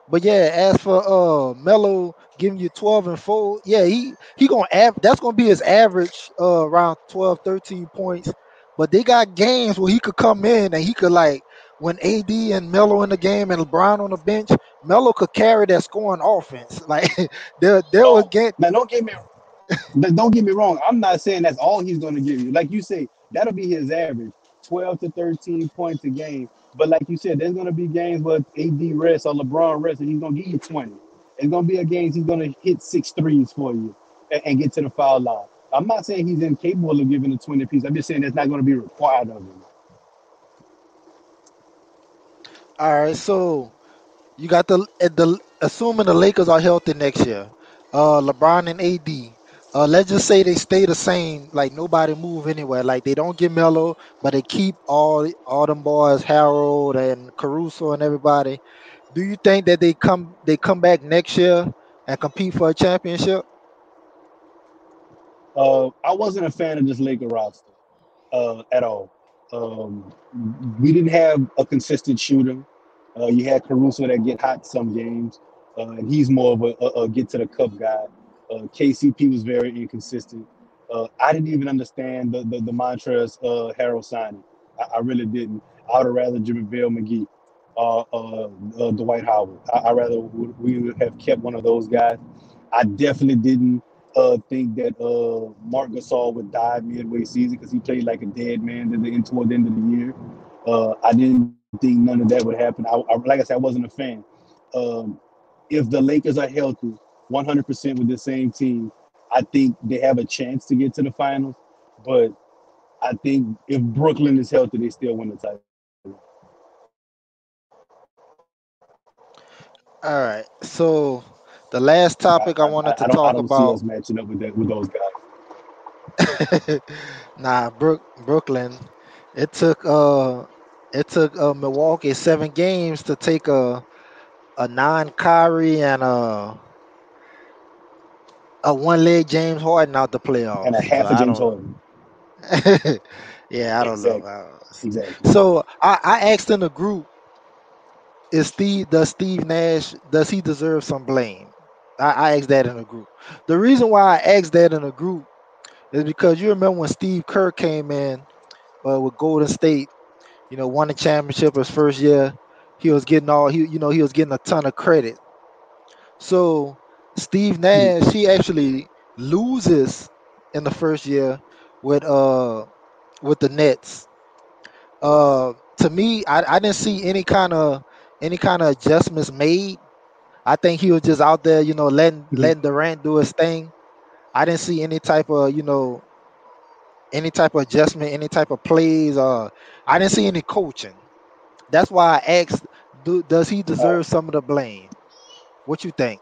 but yeah, as for Melo giving you 12 and 4, yeah, he gonna that's gonna be his average around 12, 13 points. But they got games where he could come in and he could like when AD and Melo in the game and LeBron on the bench, Melo could carry that scoring offense. Like there was Oh, game. now don't get me wrong. I'm not saying that's all he's going to give you. Like you say, that'll be his average, 12 to 13 points a game. But like you said, there's going to be games where AD rests or LeBron rests, and he's going to give you 20. It's going to be a games he's going to hit six threes for you and get to the foul line. I'm not saying he's incapable of giving a 20 piece. I'm just saying that's not going to be required of him. All right, so you got the assuming the Lakers are healthy next year. LeBron and AD. Let's just say they stay the same, like nobody move anywhere. Like they don't get Melo, but they keep all them boys, Harold and Caruso and everybody. Do you think that they come back next year and compete for a championship? I wasn't a fan of this Laker roster at all. Um, we didn't have a consistent shooter. You had Caruso that get hot some games, and he's more of a get to the cup guy. KCP was very inconsistent. I didn't even understand the Montrezl Harrell signing. I really didn't. I would have rather JaVale McGee, Dwight Howard. I rather we would have kept one of those guys. I definitely didn't think that Mark Gasol would die midway season because he played like a dead man toward the end of the year. I didn't think none of that would happen. Like I said, I wasn't a fan. Um, if the Lakers are healthy, 100% with the same team, I think they have a chance to get to the finals. But I think if Brooklyn is healthy, they still win the title. All right. So the last topic I wanted to I talk don't see about. us matching up with that with those guys. Nah, Brooklyn. It took uh it took Milwaukee 7 games to take a non-Kyrie and a one-leg James Harden out the And a playoffs. So half of I James don't. Harden. Yeah, I don't know. Exactly. Exactly. So I asked in the group, Steve Nash, does he deserve some blame? I asked that in the group. The reason why I asked that in the group is because you remember when Steve Kerr came in with Golden State, won the championship his first year. He was getting he was getting a ton of credit. So Steve Mhm. Nash, he actually loses in the first year with uh with the Nets. To me, I didn't see any kind of adjustments made. I think he was just out there, Mhm. letting Durant do his thing. I didn't see any type of adjustment, any type of plays. I didn't see any coaching. That's why I asked, does he Uh, deserve some of the blame? What you think?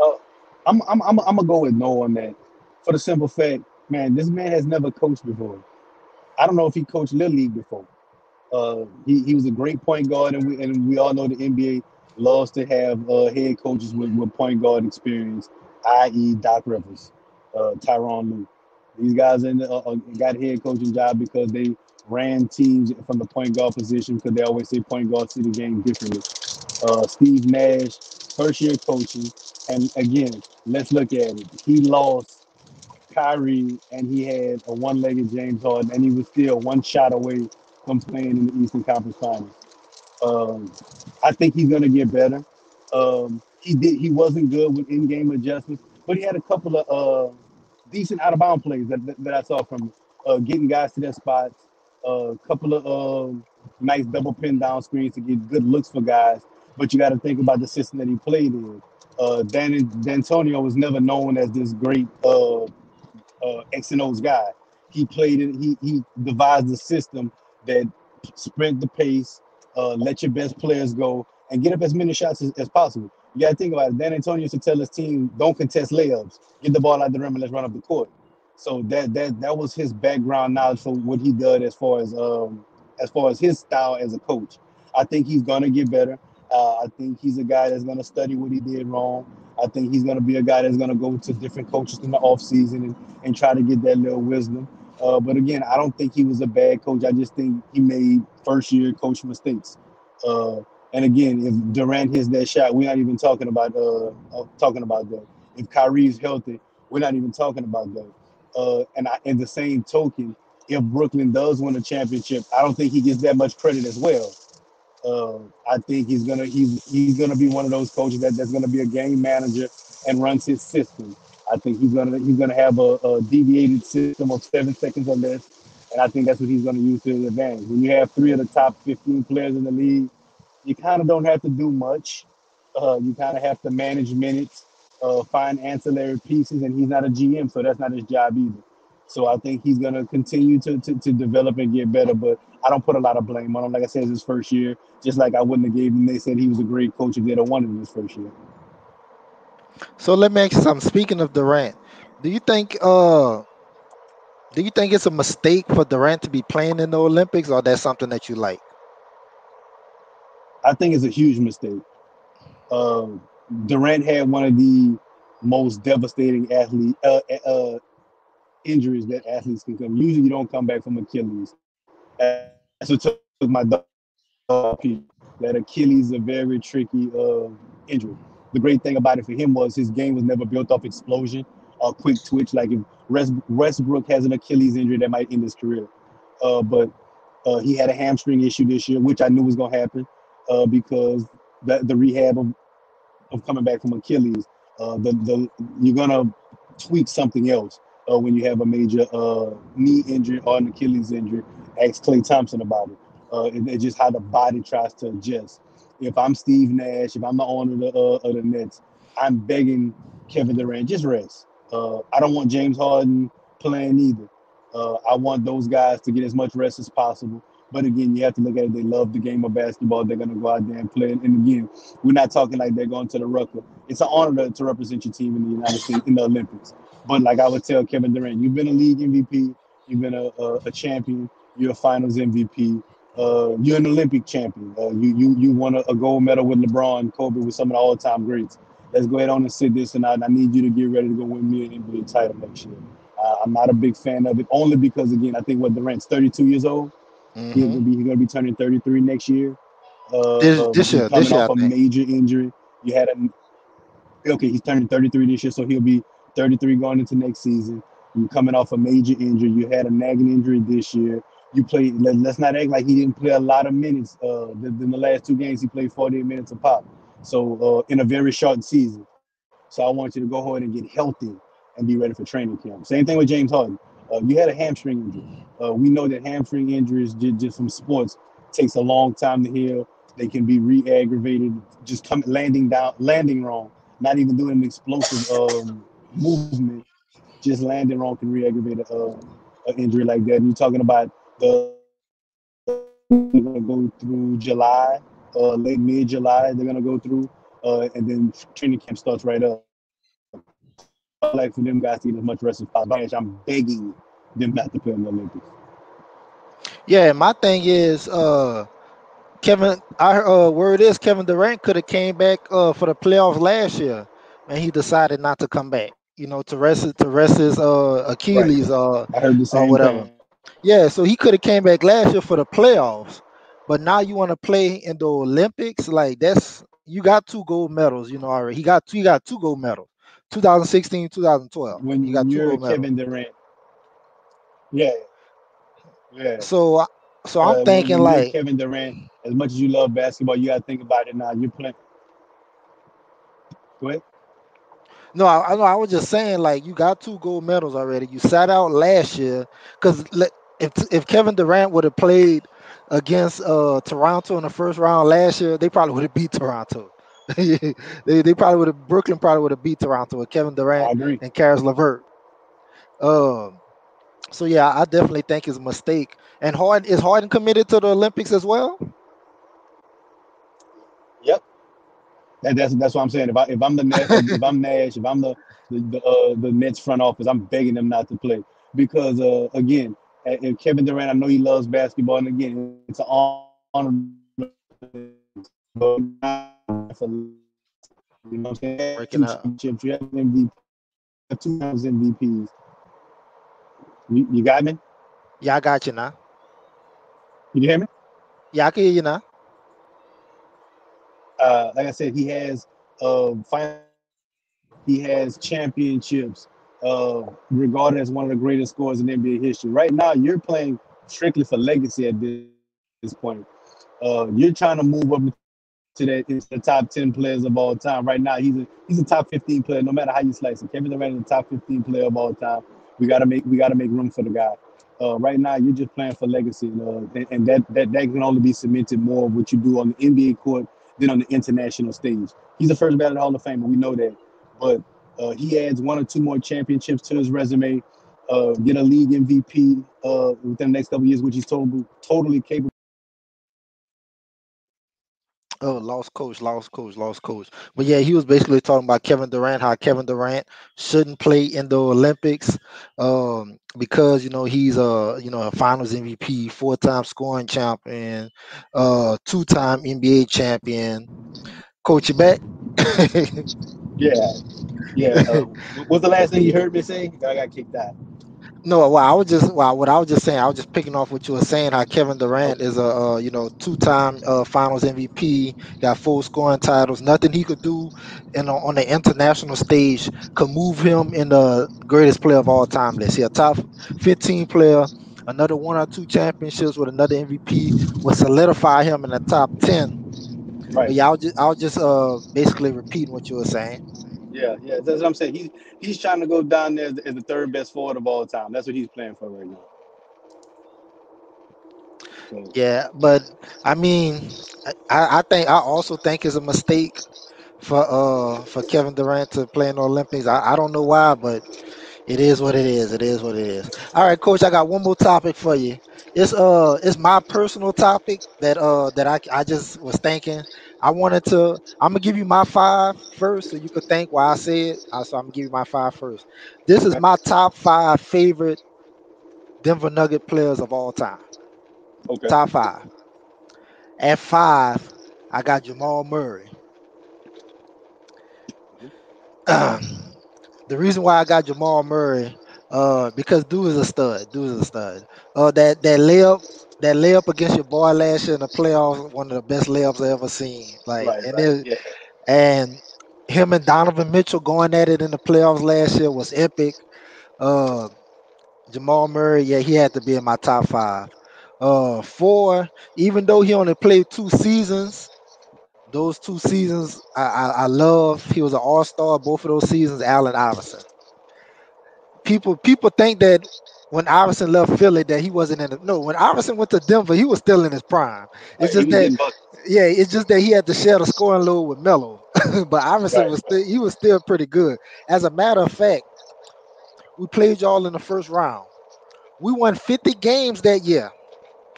uh, I'm gonna go with no on that, for the simple fact, man, this man has never coached before. I don't know if he coached Little League before. He was a great point guard, and we all know the NBA loves to have head coaches with point guard experience, i.e., Doc Rivers, Tyronn Lue. These guys got a head coaching job because they ran teams from the point guard position because they always say point guards see the game differently. Steve Nash, first year coaching, and again, let's look at it. He lost Kyrie, and he had a one-legged James Harden, and he was still one shot away from playing in the Eastern Conference Finals. Um, I think he's going to get better. He wasn't good with in-game adjustments, but he had a couple of decent out-of-bound plays that I saw from him. Getting guys to their spots, a couple of nice double pin down screens to get good looks for guys. But you got to think about the system that he played in. D'Antonio was never known as this great X and O's guy. He played it. He devised a system that sprint the pace, let your best players go, and get up as many shots as possible. You got to think about it. Dan Antonio used to tell his team, "Don't contest layups. Get the ball out the rim and let's run up the court." So that was his background knowledge for what he did as far as his style as a coach. I think he's gonna get better. I think he's a guy that's gonna study what he did wrong. I think he's gonna be a guy that's gonna go to different coaches in the offseason and try to get that little wisdom. But again, I don't think he was a bad coach. I just think he made first year coach mistakes. Uh, and again, if Durant hits that shot, we're not even talking about that. If Kyrie's healthy, we're not even talking about that. In the same token, if Brooklyn does win a championship, I don't think he gets that much credit as well. I think he's gonna be one of those coaches that's gonna be a game manager and runs his system. I think he's gonna have a deviated system of 7 seconds or less, and I think that's what he's gonna use to his advantage. When you have three of the top 15 players in the league, you kind of don't have to do much. You kind of have to manage minutes, find ancillary pieces, and he's not a GM, so that's not his job either. So I think he's going to continue to develop and get better, but I don't put a lot of blame on him. Like I said, it's his first year, just like I wouldn't have gave him. They said he was a great coach if they'd have wanted him his first year. So let me ask you something. Speaking of Durant, do you think do you think it's a mistake for Durant to be playing in the Olympics, or that's something that you like? I think it's a huge mistake. Um, Durant had one of the most devastating injuries that athletes can come. Usually, you don't come back from Achilles. That's what took my dog that Achilles is a very tricky injury. The great thing about it for him was his game was never built off explosion or quick twitch. Like if Westbrook has an Achilles injury, that might end his career. But he had a hamstring issue this year, which I knew was going to happen because the rehab of coming back from Achilles, the you're gonna tweak something else when you have a major knee injury or an Achilles injury. Ask Clay Thompson about it. It's just how the body tries to adjust. If I'm Steve Nash, if I'm the owner of the Nets, I'm begging Kevin Durant, just rest. I don't want James Harden playing either. I want those guys to get as much rest as possible But again, you have to look at it. They love the game of basketball. They're going to go out there and play it. And again, we're not talking like they're going to the Rucker. It's an honor to represent your team in the United States in the Olympics. But like I would tell Kevin Durant, you've been a league MVP. You've been a champion. You're a Finals MVP. You're an Olympic champion. You won a gold medal with LeBron, Kobe, with some of the all-time greats. Let's go ahead on and sit this, and I need you to get ready to go win me an NBA title next year. I'm not a big fan of it, only because again, I think Durant's 32 years old. He's gonna be turning 33 next year. This He's year, coming I off a think. major injury. You had he's turning 33 this year, so he'll be 33 going into next season. You're coming off a major injury. You had a nagging injury this year. You played. Let's not act like he didn't play a lot of minutes. In the last 2 games, he played 48 minutes a pop. So in a very short season. So I want you to go ahead and get healthy and be ready for training camp. Same thing with James Harden. You had a hamstring injury. We know that hamstring injuries, just from sports, takes a long time to heal. They can be re-aggravated, just landing wrong, not even doing an explosive movement, just landing wrong can re-aggravate an injury like that. And you're talking about they're going to go through July, late mid-July, they're going to go through, and then training camp starts right up. I like for them guys to get as much rest as possible. I'm begging them not to play in the Olympics. Yeah, my thing is, Kevin. Word is Kevin Durant could have came back for the playoffs last year, and he decided not to come back. You know, to rest his Right. Achilles I heard the or same whatever. thing. Yeah, so he could have came back last year for the playoffs, but now you want to play in the Olympics? Like that's you got 2 gold medals. You know already. He got 2 gold medals. 2016, 2012. He When got two you're gold medals. Kevin Durant, yeah, yeah. So I'm thinking When you're like. Kevin Durant, as much as you love basketball, you got to think about it now. You're playing. Go ahead. No, I know. I was just saying, like, you got 2 gold medals already. You sat out last year because if Kevin Durant would have played against Toronto in the first round last year, they probably would have beat Toronto. They probably would have Brooklyn probably would have beat Toronto with Kevin Durant I agree. and Karis LeVert. Um, so yeah, I definitely think it's a mistake. And Harden committed to the Olympics as well. Yep. That's what I'm saying. If I'm the net, if I'm Nash, if I'm the Nets front office, I'm begging them not to play because again, and Kevin Durant, I know he loves basketball, and again, it's an honor. You know what I'm saying? Two Breaking up. championships, you have MVP, two times MVPs. You got me? Yeah, I got you now. Can you hear me? Yeah, I can hear you now. Like I said, he has he has championships, regarded as one of the greatest scorers in NBA history. Right now, you're playing strictly for legacy at this point. You're trying to move up into the top 10 players of all time. Right now, he's a top 15 player, no matter how you slice it. Kevin Durant is the top 15 player of all time. We gotta make room for the guy. Right now, you're just playing for legacy, and that can only be cemented more of what you do on the NBA court than on the international stage. He's the first ballot Hall of Famer. We know that, but he adds one or two more championships to his resume. Get a league MVP within the next couple of years, which he's totally capable. Oh, lost coach. But yeah, he was basically talking about Kevin Durant, how Kevin Durant shouldn't play in the Olympics, because he's a Finals MVP, 4-time scoring champion, 2-time NBA champion. Coach, you back? Yeah, yeah. What's the last thing you heard me say? I got kicked out. No, what I was just saying, I was just picking off what you were saying. How Kevin Durant Okay. is a 2-time Finals MVP, got 4 scoring titles. Nothing he could do on the international stage could move him in the greatest player of all time list. He a top 15 player. Another 1 or 2 championships with another MVP would solidify him in the top 10. But Right. yeah, I was just basically repeating what you were saying. Yeah, yeah. That's what I'm saying. He's trying to go down there as the third best forward of all time. That's what he's playing for right now. So Yeah, but I mean, I also think it's a mistake for Kevin Durant to play in the Olympics. I don't know why, but it is what it is. It is what it is. All right, coach, I got one more topic for you. it's my personal topic that I just was thinking. I'm gonna give you my five first, so you could think why I said. So I'm gonna give you my five first. This is Okay. my top five favorite Denver Nugget players of all time. Okay. Top five. At five, I got Jamal Murray. The reason why I got Jamal Murray, because dude is a stud. Dude is a stud. That layup against your boy last year in the playoffs, one of the best layups I ever seen. Like, Right. Right. Yeah. and him and Donovan Mitchell going at it in the playoffs last year was epic. Uh, Jamal Murray, yeah, he had to be in my top five. Four, even though he only played 2 seasons, those 2 seasons I love. He was an all star both of those seasons. Allen Iverson. People think that when Iverson left Philly that he wasn't in the no. When Iverson went to Denver, he was still in his prime. It's Right. He just was that getting buckets. yeah, it's just that he had to share the scoring load with Melo. But Iverson Right. was still pretty good. As a matter of fact, we played y'all in the first round. We won 50 games that year.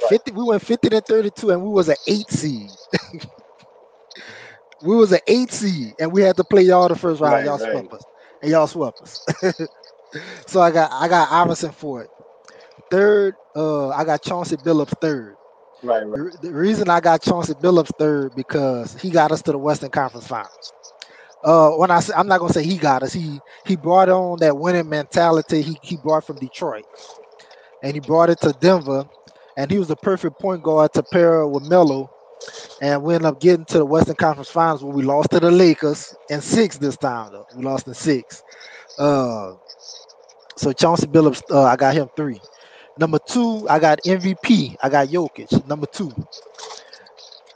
Right. 50 we went 50 to 32 and we was an 8 seed. We was an 8 seed and we had to play y'all the first round. Right. Y'all Right. swept us. And y'all swept us. So I got Iverson for it. Third, I got Chauncey Billups third. Right. Right. The reason I got Chauncey Billups third because he got us to the Western Conference Finals. When I say, I'm not gonna say he got us, he brought on that winning mentality he brought from Detroit, and he brought it to Denver, and he was the perfect point guard to pair with Melo, and we ended up getting to the Western Conference Finals where we lost to the Lakers in six this time though. We lost in six. Uh, so Chauncey Billups, I got him three. Number two, I got MVP. I got Jokic. Number two.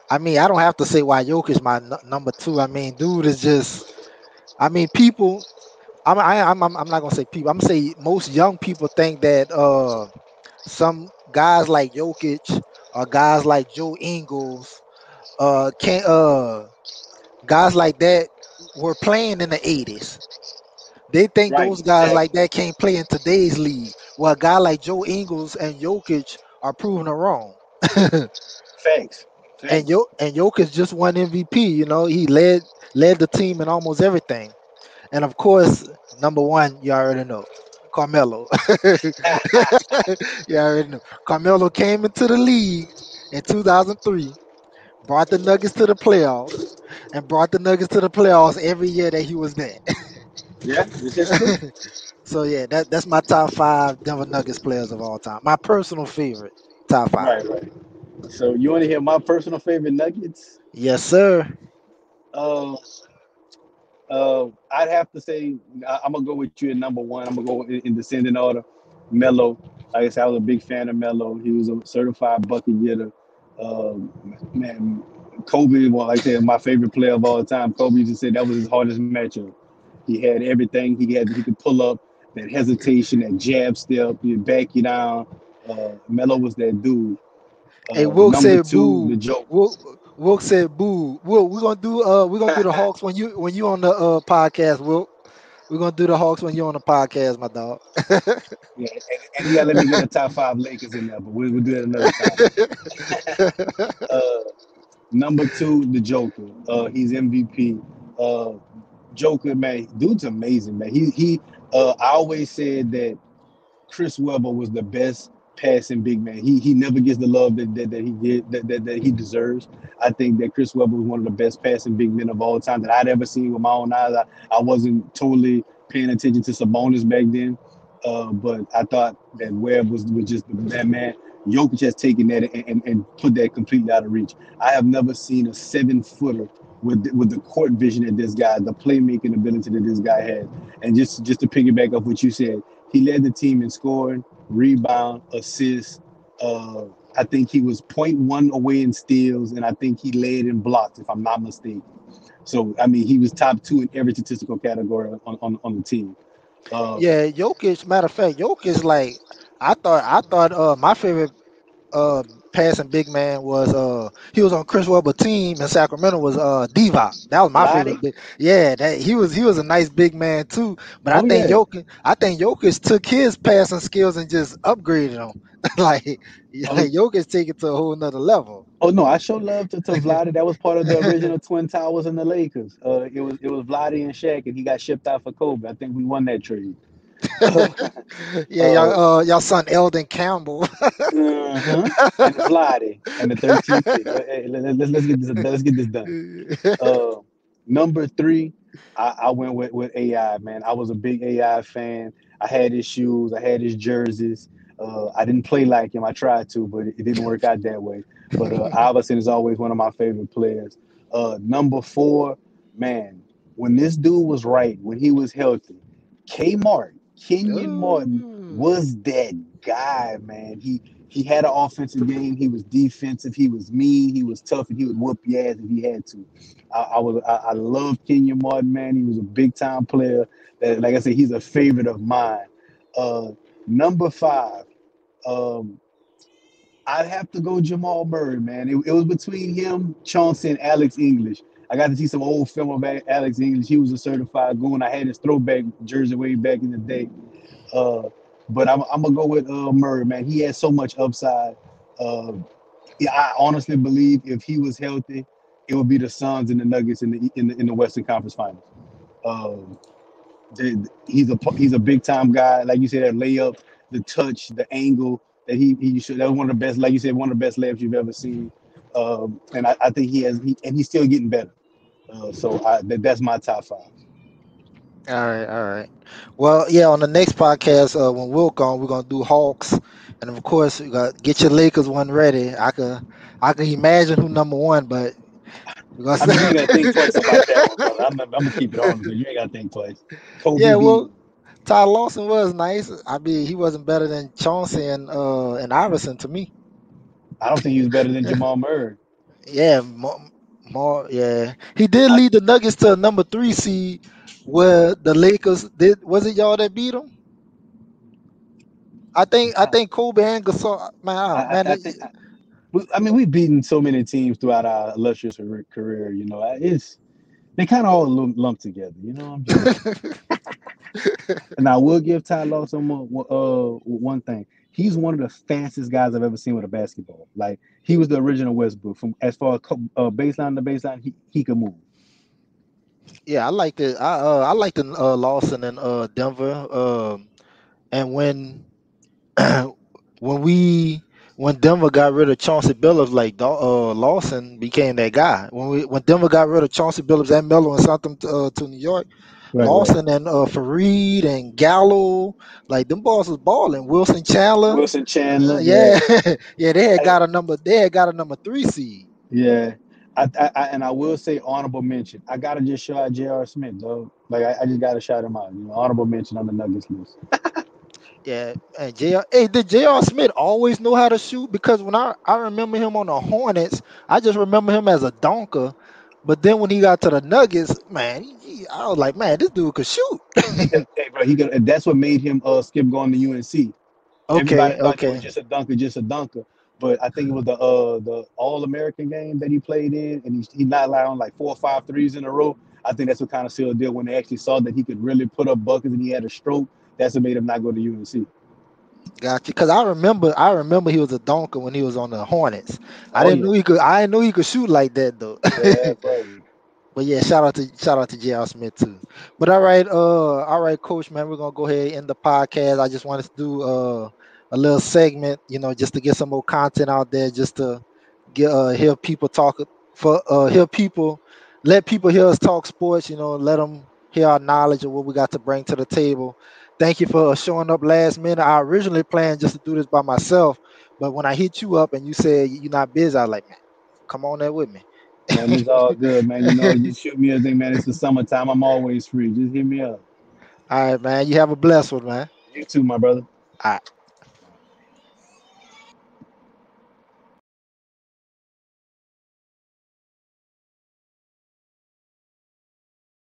I mean, I don't have to say why Jokic my number two. I mean, dude is just. I mean, people. I'm not gonna say people. I'm gonna say most young people think that some guys like Jokic or guys like Joe Ingles can't guys like that were playing in the 80s. They think Right. those guys like Exactly. that can't play in today's league. Well, a guy like Joe Ingles and Jokic are proving it wrong. Facts. Facts. And Jokic just won MVP. You know, he led the team in almost everything. And of course, number one, you already know, Carmelo. You already know. Carmelo came into the league in 2003, brought the Nuggets to the playoffs, and brought the Nuggets to the playoffs every year that he was there. Yeah. This is true. So yeah, that's my top five Denver Nuggets players of all time. My personal favorite, top five. Right. Right. So you want to hear my personal favorite Nuggets? Yes, sir. Uh, I'd have to say I'm gonna go with you at number one. I'm gonna go in descending order. Melo. Like I said, I was a big fan of Melo. He was a certified bucket getter. Man, Kobe. Well, like I said, my favorite player of all time. Kobe used to say that was his hardest matchup. He had everything. He could pull up that hesitation, that jab step, he back you down. Melo was that dude. Hey, Wilk Number said two, the boo. joke. Wilk said boo. Wilk, we're gonna do the Hawks when you on the podcast, Wilk. We're gonna do the Hawks when you're on the podcast, my dog. Yeah, and you gotta let me get a top five Lakers in there, but we'll do that another time. Number two, the Joker. He's MVP. Uh, Joker, man, dude's amazing, man. I always said that Chris Webber was the best passing big man. He never gets the love that he deserves. I think that Chris Webber was one of the best passing big men of all time that I'd ever seen with my own eyes. I wasn't totally paying attention to Sabonis back then, but I thought that Webb was just that man. Jokic has taken that and put that completely out of reach. I have never seen a 7 footer with the court vision that this guy, the playmaking ability that this guy had. And just to piggyback off what you said, he led the team in scoring, rebound, assists. Uh, I think he was point one away in steals, and I think he led in blocks, if I'm not mistaken. So I mean, he was top two in every statistical category on the team. Uh, Yeah, Jokic. Matter of fact, Jokic like I thought my favorite uh passing big man was he was on Chris Webber team in Sacramento was Divac. That was my favorite Lottie. big. Yeah, that he was a nice big man too. But I Oh think yeah. Jokic took his passing skills and just upgraded them. like, Oh, Jokic take it to a whole nother level. oh no, I show love to Vlade. That was part of the original Twin Towers in the Lakers. It was Vlade and Shaq, and he got shipped out for Kobe. I think we won that trade. Yeah, uh, y'all son Eldon Campbell. uh-huh. And Vlade and the 13th pick. Let's get this done. Uh, Number three, I went with AI, man. I was a big AI fan. I had his shoes, I had his jerseys. I didn't play like him. I tried to, but it didn't work out that way. But Iverson is always one of my favorite players. Number four, man, when this dude was right, when he was healthy, Kenyon Martin Ooh. was that guy, man. He had an offensive game. He was defensive. He was mean. He was tough, and he would whoop your ass if he had to. I love Kenyon Martin, man. He was a big time player. That, like I said, he's a favorite of mine. Uh, Number five, um, I'd have to go Jamal Murray, man. It was between him, Chauncey, and Alex English. I got to see some old film of Alex English. He was a certified goon. I had his throwback jersey way back in the day. Uh, but I'm gonna go with Murray, man. He has so much upside. Uh, yeah, I honestly believe if he was healthy, it would be the Suns and the Nuggets in the Western Conference Finals. Um, he's a big time guy, like you said, that layup, the touch, the angle that he should. That was one of the best, like you said, one of the best layups you've ever seen. And I think and he's still getting better. That's my top five. All right, all right. Well, yeah, on the next podcast, when Wilk on, we're gonna do Hawks, and of course, you got get your Lakers one ready. I can imagine who number one, but we're I mean, you gonna ain't gotta think twice about that one, brother. I'm gonna keep it on because you ain't gotta think twice. Kobe yeah. beat. Well, Ty Lawson was nice. I mean, he wasn't better than Chauncey and Iverson to me. I don't think he was better than Jamal Murray. Yeah, more. Yeah, he did lead the Nuggets to a number three seed, where the Lakers did. Was it y'all that beat them? I think Kobe and Gasol. I, Man, I think. I mean, we've beaten so many teams throughout our illustrious career. You know, it's they kind of all lumped together. You know, I'm just. And I will give Ty Lawson one thing. He's one of the fastest guys I've ever seen with a basketball. Like he was the original Westbrook. From as far as baseline to baseline, he could move. yeah, I liked it. I liked the Lawson in Denver. And when we when Denver got rid of Chauncey Billups, like Lawson became that guy. When Denver got rid of Chauncey Billups and Melo and sent them to New York, Right. Lawson and Fareed and Gallo, like them balls was balling. Wilson Chandler, Wilson Chandler, yeah. yeah, yeah, they had I, got a number. They had got a number three seed. yeah. And I will say honorable mention. I gotta just shout out J.R. Smith, though. Like I just gotta shout him out. You know, honorable mention on the Nuggets list. Yeah, and did J.R. Smith always know how to shoot? Because when I remember him on the Hornets, I just remember him as a donker. But then when he got to the Nuggets, man, I was like, man, this dude could shoot. Hey, bro, that's what made him skip going to UNC. Everybody Okay, thought he was okay. just a dunker. But I think it was the All American game that he played in, and he not allowing like 4 or 5 threes in a row. I think that's what kind of sealed the deal when they actually saw that he could really put up buckets and he had a stroke. That's what made him not go to UNC. Gotcha. Because I remember he was a donker when he was on the Hornets. Oh yeah, I didn't know he could shoot like that though. yeah, buddy. But yeah, shout out to J.R. Smith too. But all right, Coach, man, we're gonna go ahead and end the podcast. I just wanted to do a little segment, just to get some more content out there, just to get hear people talk hear people, let people hear us talk sports. Let them hear our knowledge of what we got to bring to the table. Thank you for showing up last minute. I originally planned just to do this by myself, but when I hit you up and you said you're not busy, I was like, man, come on there with me. Man, it's all good, man. You know, just shoot me a thing, man. It's the summertime. I'm always free. Just hit me up. All right, man. You have a blessed one, man. You too, my brother. All right.